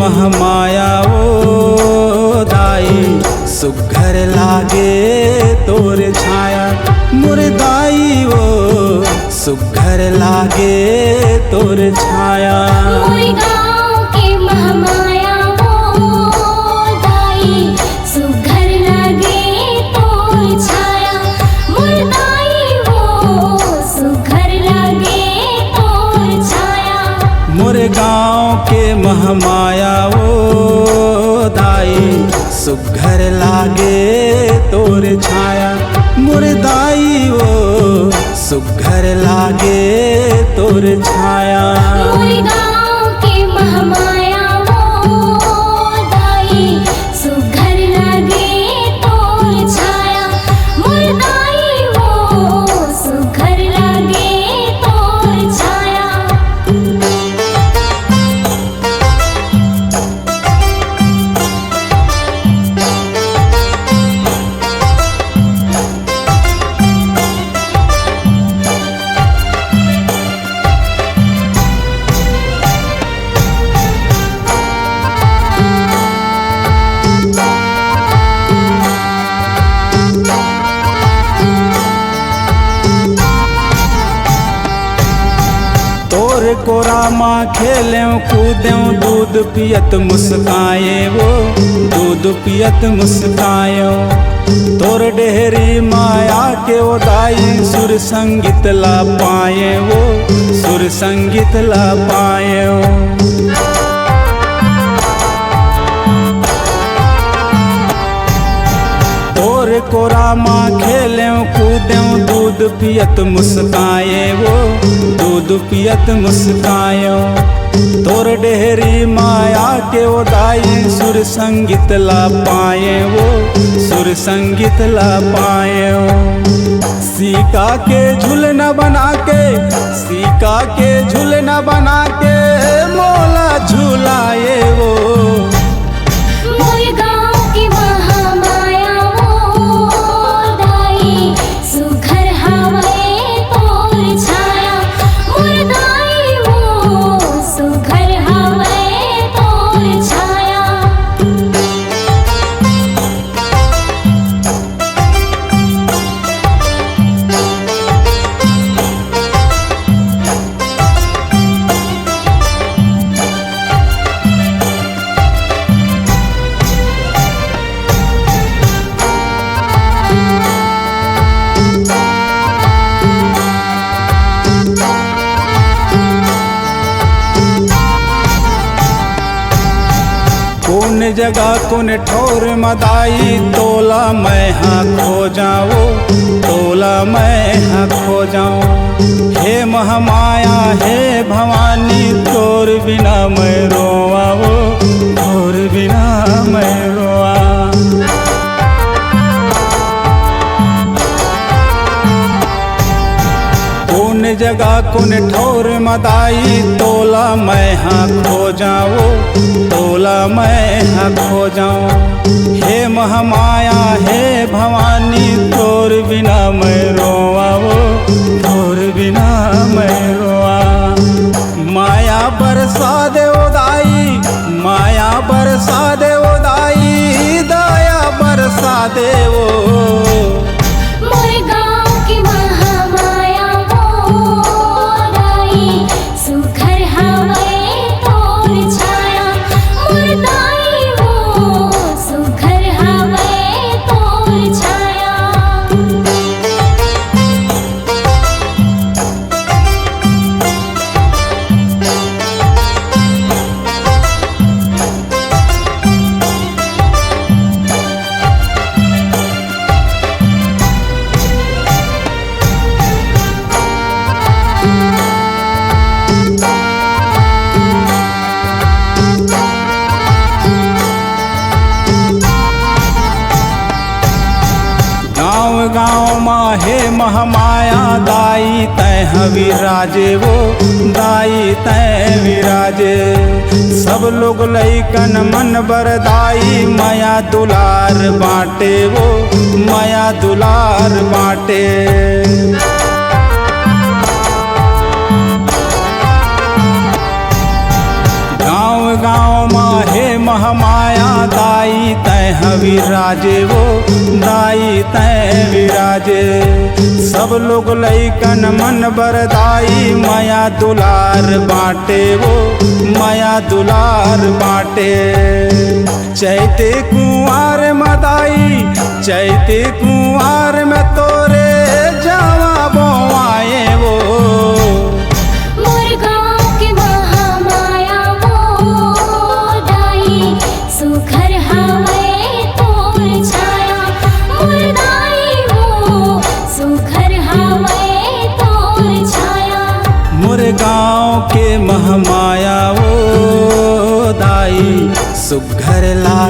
महमाया ओ दाई, सुघर लागे तोर छाया। मोर दाई ओ सुघर लागे तोर छाया। मोर गाँव के महमाया ओ दाई, सुघर लागे तोर छाया। मोर दाई ओ सुघर लागे तोर छाया। मोर गाँव के महमाया ओ दाई, सुघर लागे तोर छाया। मोर दाई ओ सुघर लागे तोर छाया। मोर गाँव के महमाया ओ दाई, सुघर लागे तोर छाया। मोर दाई ओ सुघर लागे तोर छाया। तोर कोरा माँ खेलें कूदें, दूध पियत मुस्काए वो दूध पियत मुस्कायो। तोर डेहरी माया के ओ दाई, सुर संगीत ला पाए वो सुर संगीत ला पाए वो। तोर कोरा माँ खेलें कूदें, दूध पियत मुस्काए वो दूध पियत मुस्कायो। तोर डेहरी माया के ओ दाई, सुर संगीत ला पाए वो सुर संगीत ला पाए वो। सीका के झुलना बना के सीका के झुलना बना के मोला झुलाए वो। मोर गाँव की महमाया ओ दाई, सुघर हवे तोर छाया। मोर दाई ओ सुघर हवे तोर छाया। कौन जगह कौन ठोर मदाई, तोला मैं हाँ खो जाओ तोला मैं हाँ खो जाऊँ। हे महमाया हे भवानी, तोर बिना मैं रोआ वो तोर बिना मैं रोआ। कौन जगह कौन ठोर मदाई, तोला मैं हाँ खो जाओ तोला मैं हाँ खो जाऊँ। हे महमाया हे भवानी, तोर बिना मैं रोआ वो तोर बिना मैं रोआ। माया बरसा दे ओ दाई, माया बरसा दे ओ दाई, दया बरसा दे वो। मोर गाँव की महमाया ओ दाई, सुघर हवे तोर छाया। मोर दाई ओ सुघर हवे तोर छाया। गाँव माँ हे महमाया दाई, तैं विराजे वो दाई तैं विराजे। सब लोग लइकन मन बरदाई, माया दुलार बाटे वो माया दुलार बाटे। गाँव गाँव माँ हे महामाया दाई तय विराजे वो दाई तय विराजे। सब लोग लइकन मन बरदाई माया दुलार बाटे वो माया दुलार बाटे। चैते कुंवार मदाई चैते कुंवार में तोरे जावा बोआए वो। मोर गाँव के महामाया वो दाई सुखर हवे तोर छाया। मोर दाई वो सुखर हवे तोर छाया। मोर गाँव के महामाया वो दाई सुघर ला